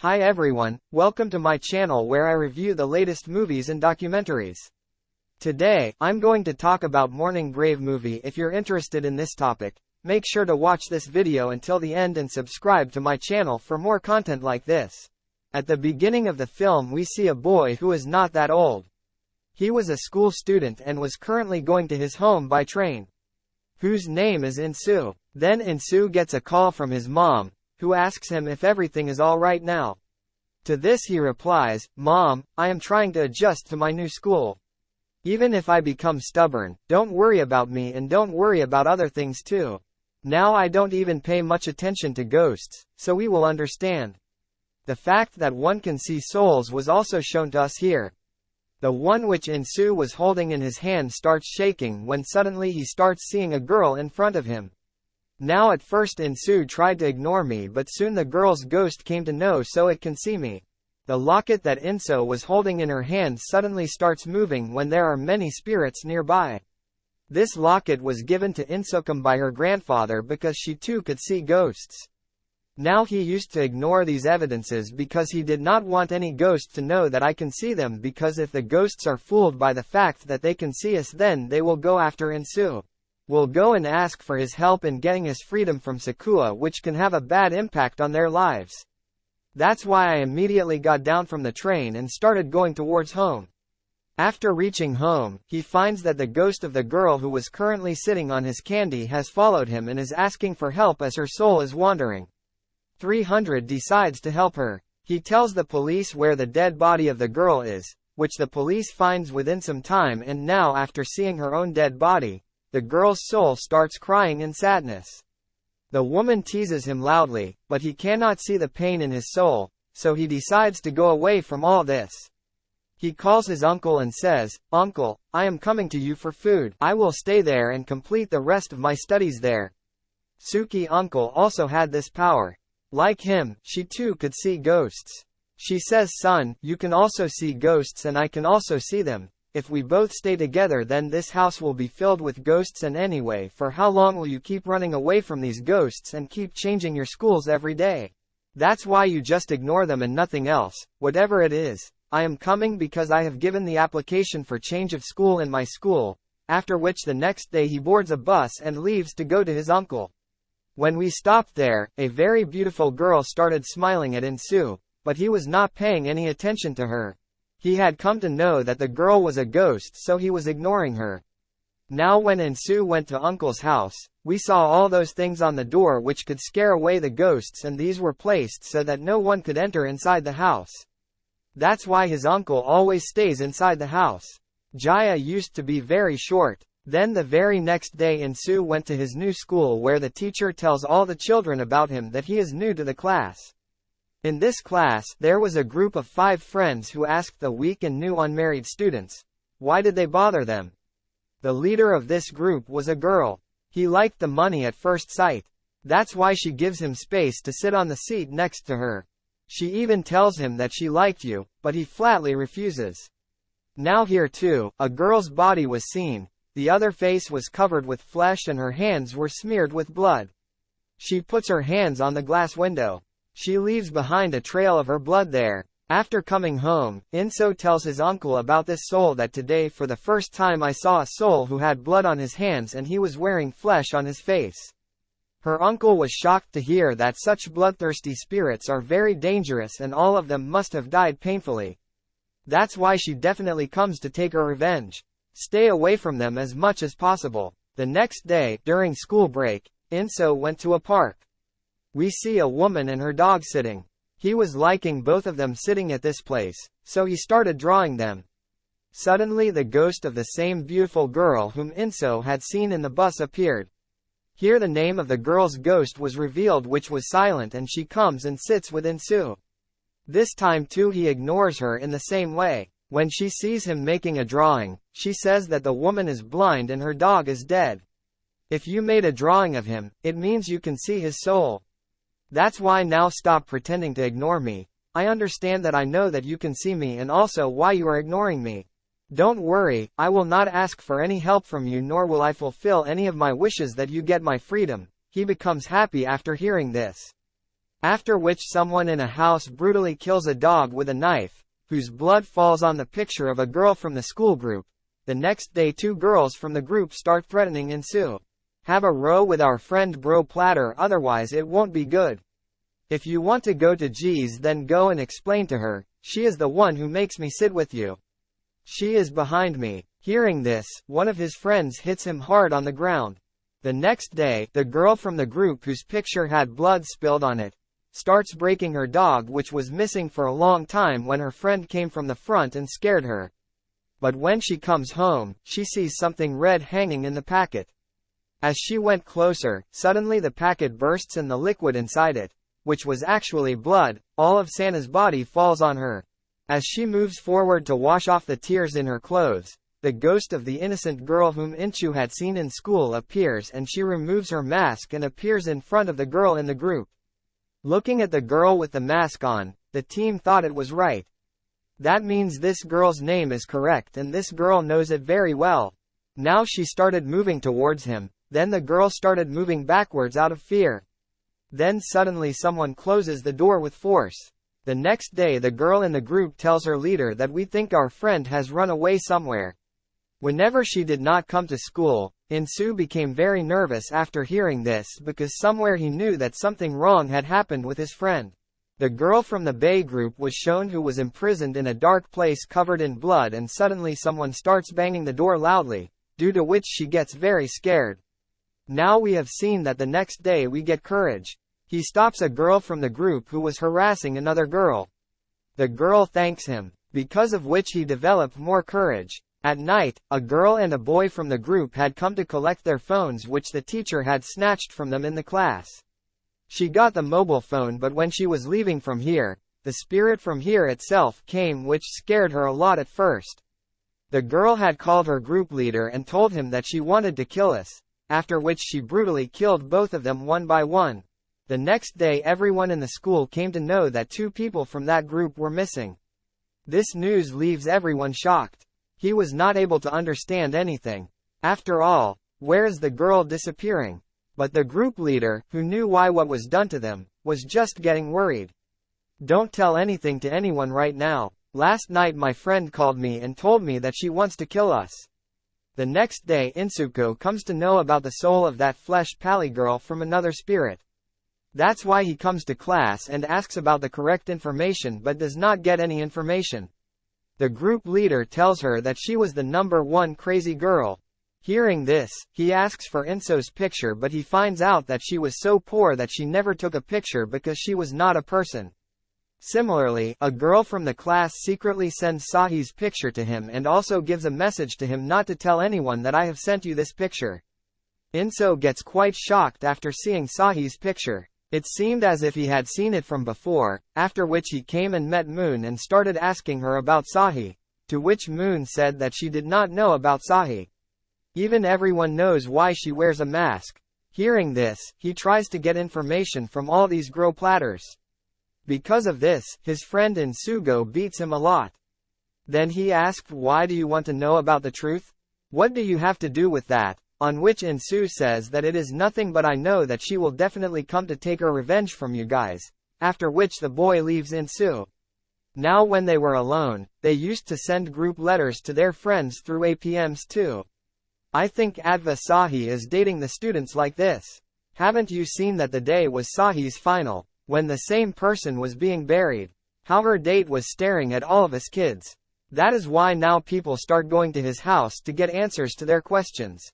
Hi everyone, welcome to my channel where I review the latest movies and documentaries. Today, I'm going to talk about Morning Brave movie. If you're interested in this topic, make sure to watch this video until the end and subscribe to my channel for more content like this. At the beginning of the film we see a boy who is not that old. He was a school student and was currently going to his home by train, whose name is Insu. Then Insu gets a call from his mom, who asks him if everything is alright now. To this he replies, "Mom, I am trying to adjust to my new school. Even if I become stubborn, don't worry about me and don't worry about other things too. Now I don't even pay much attention to ghosts, so we will understand." The fact that one can see souls was also shown to us here. The one which Insu was holding in his hand starts shaking when suddenly he starts seeing a girl in front of him. Now at first Insu tried to ignore me, but soon the girl's ghost came to know so it can see me. The locket that Insu was holding in her hand suddenly starts moving when there are many spirits nearby. This locket was given to Insukum by her grandfather because she too could see ghosts. Now he used to ignore these evidences because he did not want any ghost to know that I can see them, because if the ghosts are fooled by the fact that they can see us, then they will go after Insu. Will go and ask for his help in getting his freedom from Sakua, which can have a bad impact on their lives. That's why I immediately got down from the train and started going towards home. After reaching home, he finds that the ghost of the girl who was currently sitting on his candy has followed him and is asking for help as her soul is wandering. 300 decides to help her. He tells the police where the dead body of the girl is, which the police finds within some time, and now after seeing her own dead body, the girl's soul starts crying in sadness. The woman teases him loudly, but he cannot see the pain in his soul, so he decides to go away from all this. He calls his uncle and says, "Uncle, I am coming to you for food. I will stay there and complete the rest of my studies there." Suki uncle also had this power. Like him, she too could see ghosts. She says, "Son, you can also see ghosts and I can also see them. If we both stay together, then this house will be filled with ghosts, and anyway, for how long will you keep running away from these ghosts and keep changing your schools every day? That's why you just ignore them and nothing else, whatever it is. I am coming because I have given the application for change of school in my school," after which the next day he boards a bus and leaves to go to his uncle. When we stopped there, a very beautiful girl started smiling at Insu, but he was not paying any attention to her. He had come to know that the girl was a ghost, so he was ignoring her. Now when Insu went to uncle's house, we saw all those things on the door which could scare away the ghosts, and these were placed so that no one could enter inside the house. That's why his uncle always stays inside the house. Jaya used to be very short. Then the very next day Insu went to his new school, where the teacher tells all the children about him that he is new to the class. In this class, there was a group of 5 friends who asked the weak and new unmarried students, why did they bother them? The leader of this group was a girl. He liked the money at first sight. That's why she gives him space to sit on the seat next to her. She even tells him that she liked you, but he flatly refuses. Now here too, a girl's body was seen. The other face was covered with flesh and her hands were smeared with blood. She puts her hands on the glass window. She leaves behind a trail of her blood there. After coming home, Inso tells his uncle about this soul, that today for the first time I saw a soul who had blood on his hands and he was wearing flesh on his face. Her uncle was shocked to hear that such bloodthirsty spirits are very dangerous and all of them must have died painfully. That's why she definitely comes to take her revenge. Stay away from them as much as possible. The next day, during school break, Inso went to a park. We see a woman and her dog sitting. He was liking both of them sitting at this place, so he started drawing them. Suddenly the ghost of the same beautiful girl whom Inso had seen in the bus appeared. Here the name of the girl's ghost was revealed, which was Silent, and she comes and sits with Insu. This time too he ignores her in the same way. When she sees him making a drawing, she says that the woman is blind and her dog is dead. If you made a drawing of him, it means you can see his soul. That's why now stop pretending to ignore me. I understand that I know that you can see me and also why you are ignoring me. Don't worry, I will not ask for any help from you, nor will I fulfill any of my wishes that you get my freedom. He becomes happy after hearing this. After which someone in a house brutally kills a dog with a knife, whose blood falls on the picture of a girl from the school group. The next day 2 girls from the group start threatening Sue. Have a row with our friend Bro Platter, otherwise it won't be good. If you want to go to G's, then go and explain to her, she is the one who makes me sit with you. She is behind me. Hearing this, one of his friends hits him hard on the ground. The next day, the girl from the group whose picture had blood spilled on it, starts breaking her dog, which was missing for a long time, when her friend came from the front and scared her. But when she comes home, she sees something red hanging in the packet. As she went closer, suddenly the packet bursts and the liquid inside it, which was actually blood, all of Santa's body falls on her. As she moves forward to wash off the tears in her clothes, the ghost of the innocent girl whom Inchu had seen in school appears, and she removes her mask and appears in front of the girl in the group. Looking at the girl with the mask on, the team thought it was right. That means this girl's name is correct, and this girl knows it very well. Now she started moving towards him, then the girl started moving backwards out of fear. Then suddenly someone closes the door with force. The next day the girl in the group tells her leader that we think our friend has run away somewhere. Whenever she did not come to school, Insu became very nervous after hearing this, because somewhere he knew that something wrong had happened with his friend. The girl from the Bay group was shown, who was imprisoned in a dark place covered in blood, and suddenly someone starts banging the door loudly, due to which she gets very scared. Now we have seen that the next day we get Courage. He stops a girl from the group who was harassing another girl. The girl thanks him, because of which he developed more courage. At night, a girl and a boy from the group had come to collect their phones, which the teacher had snatched from them in the class. She got the mobile phone, but when she was leaving from here, the spirit from here itself came, which scared her a lot at first. The girl had called her group leader and told him that she wanted to kill us, after which she brutally killed both of them one by one. The next day everyone in the school came to know that 2 people from that group were missing. This news leaves everyone shocked. He was not able to understand anything. After all, where is the girl disappearing? But the group leader, who knew why what was done to them, was just getting worried. Don't tell anything to anyone right now. Last night my friend called me and told me that she wants to kill us. The next day Insuko comes to know about the soul of that flesh pally girl from another spirit. That's why he comes to class and asks about the correct information, but does not get any information. The group leader tells her that she was the number 1 crazy girl. Hearing this, he asks for Inso's picture, but he finds out that she was so poor that she never took a picture because she was not a person. Similarly, a girl from the class secretly sends Sahi's picture to him and also gives a message to him not to tell anyone that I have sent you this picture. Inso gets quite shocked after seeing Sahi's picture. It seemed as if he had seen it from before, after which he came and met Moon and started asking her about Sahi, to which Moon said that she did not know about Sahi. Even everyone knows why she wears a mask. Hearing this, he tries to get information from all these grow platters. Because of this, his friend Insugo beats him a lot. Then he asked, why do you want to know about the truth? What do you have to do with that? On which Insu says that it is nothing, but I know that she will definitely come to take her revenge from you guys, after which the boy leaves Insu. Now when they were alone, they used to send group letters to their friends through APMs too. I think Adva Sahi is dating the students like this. Haven't you seen that the day was Sahi's final, when the same person was being buried? How her date was staring at all of us kids. That is why now people start going to his house to get answers to their questions.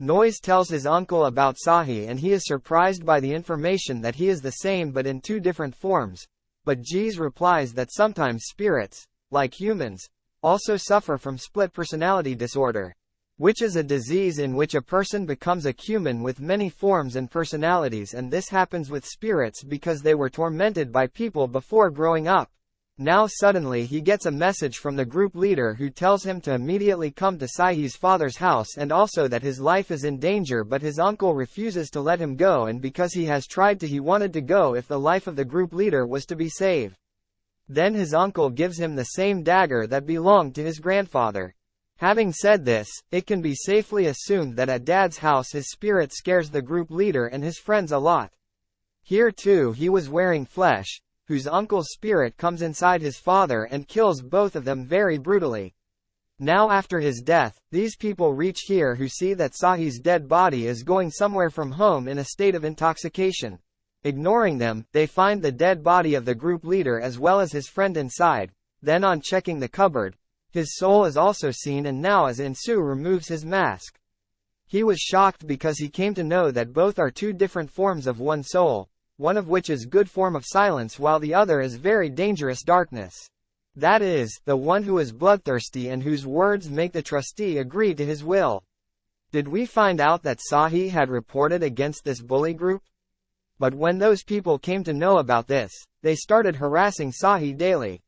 Noise tells his uncle about Sahi and he is surprised by the information that he is the same but in 2 different forms. But Jeez replies that sometimes spirits, like humans, also suffer from split personality disorder, which is a disease in which a person becomes a human with many forms and personalities, and this happens with spirits because they were tormented by people before growing up. Now suddenly he gets a message from the group leader who tells him to immediately come to Sahi's father's house and also that his life is in danger, but his uncle refuses to let him go, and because he has tried to, he wanted to go if the life of the group leader was to be saved. Then his uncle gives him the same dagger that belonged to his grandfather. Having said this, it can be safely assumed that at Dad's house his spirit scares the group leader and his friends a lot. Here too he was wearing flesh, whose uncle's spirit comes inside his father and kills both of them very brutally. Now after his death, these people reach here who see that Sahi's dead body is going somewhere from home in a state of intoxication. Ignoring them, they find the dead body of the group leader as well as his friend inside. Then on checking the cupboard, his soul is also seen, and now as Insu removes his mask. He was shocked because he came to know that both are two different forms of one soul, one of which is good form of silence while the other is very dangerous darkness. That is, the one who is bloodthirsty and whose words make the trustee agree to his will. Did we find out that Sahi had reported against this bully group? But when those people came to know about this, they started harassing Sahi daily.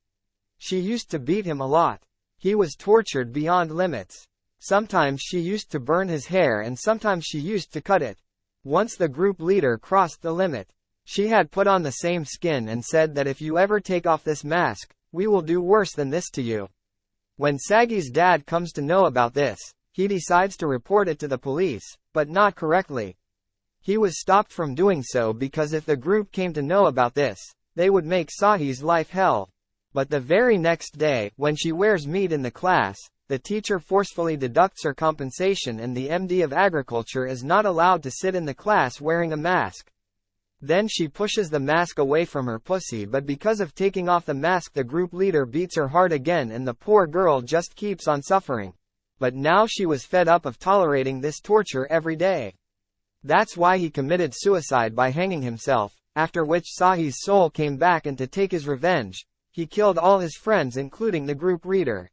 She used to beat him a lot. He was tortured beyond limits. Sometimes she used to burn his hair and sometimes she used to cut it. Once the group leader crossed the limit. She had put on the same skin and said that if you ever take off this mask, we will do worse than this to you. When Sagi's dad comes to know about this, he decides to report it to the police, but not correctly. He was stopped from doing so because if the group came to know about this, they would make Sahi's life hell. But the very next day, when she wears meat in the class, the teacher forcefully deducts her compensation and the MD of agriculture is not allowed to sit in the class wearing a mask. Then she pushes the mask away from her pussy, but because of taking off the mask the group leader beats her hard again and the poor girl just keeps on suffering. But now she was fed up of tolerating this torture every day. That's why he committed suicide by hanging himself, after which Sahi's soul came back, and to take his revenge, he killed all his friends including the group leader.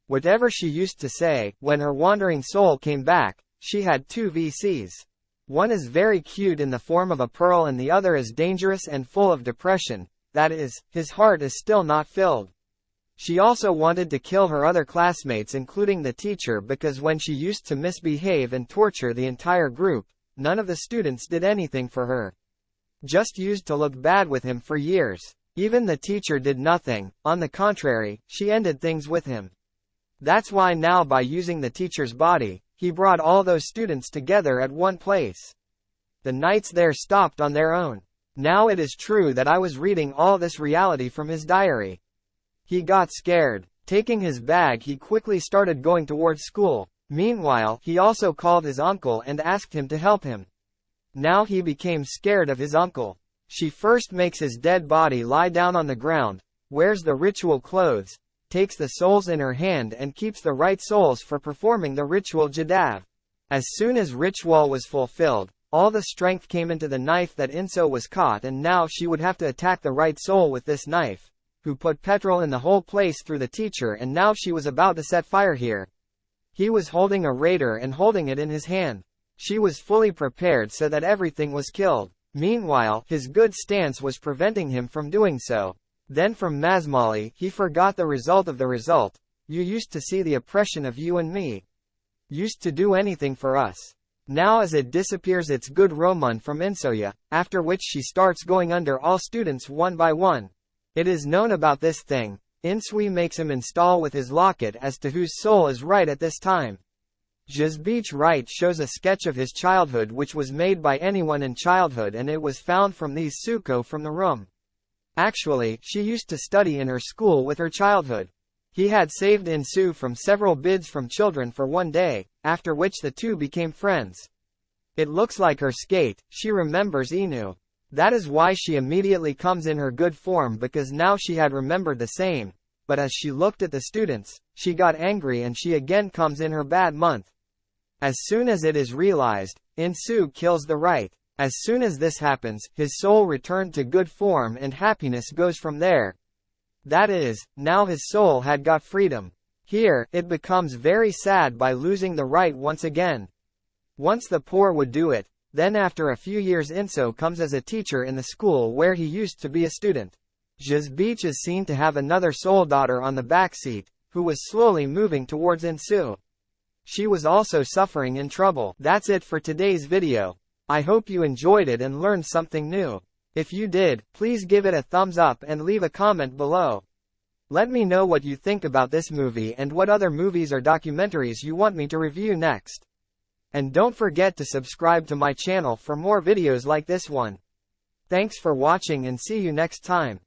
Whatever she used to say, when her wandering soul came back, she had two VCs. One is very cute in the form of a pearl and the other is dangerous and full of depression, that is, his heart is still not filled. She also wanted to kill her other classmates including the teacher because when she used to misbehave and torture the entire group, none of the students did anything for her. Just used to look bad with him for years. Even the teacher did nothing, on the contrary, she ended things with him. That's why now by using the teacher's body, he brought all those students together at one place. The nights there stopped on their own. Now it is true that I was reading all this reality from his diary. He got scared. Taking his bag he quickly started going towards school. Meanwhile, he also called his uncle and asked him to help him. Now he became scared of his uncle. She first makes his dead body lie down on the ground, wears the ritual clothes, takes the souls in her hand and keeps the right souls for performing the ritual Jadav. As soon as ritual was fulfilled, all the strength came into the knife that Inso was caught, and now she would have to attack the right soul with this knife, who put petrol in the whole place through the teacher, and now she was about to set fire here. He was holding a radar and holding it in his hand. She was fully prepared so that everything was killed. Meanwhile, his good stance was preventing him from doing so. Then from Mazmali, he forgot the result of the result. You used to see the oppression of you and me. Used to do anything for us. Now as it disappears it's good Roman from Insoya, after which she starts going under all students one by one. It is known about this thing. Insui makes him install with his locket as to whose soul is right at this time. Jazbeach Wright shows a sketch of his childhood which was made by anyone in childhood, and it was found from these Suko from the room. Actually, she used to study in her school with her childhood. He had saved Insu from several bids from children for one day, after which the two became friends. It looks like her skate, she remembers Inu. That is why she immediately comes in her good form, because now she had remembered the same, but as she looked at the students, she got angry and she again comes in her bad month. As soon as it is realized, Insu kills the right. As soon as this happens, his soul returned to good form and happiness goes from there. That is, now his soul had got freedom. Here, it becomes very sad by losing the right once again. Once the poor would do it, then after a few years Inso comes as a teacher in the school where he used to be a student. Jazbeach is seen to have another soul daughter on the back seat, who was slowly moving towards Insu. She was also suffering in trouble. That's it for today's video. I hope you enjoyed it and learned something new. If you did, please give it a thumbs up and leave a comment below. Let me know what you think about this movie and what other movies or documentaries you want me to review next. And don't forget to subscribe to my channel for more videos like this one. Thanks for watching and see you next time.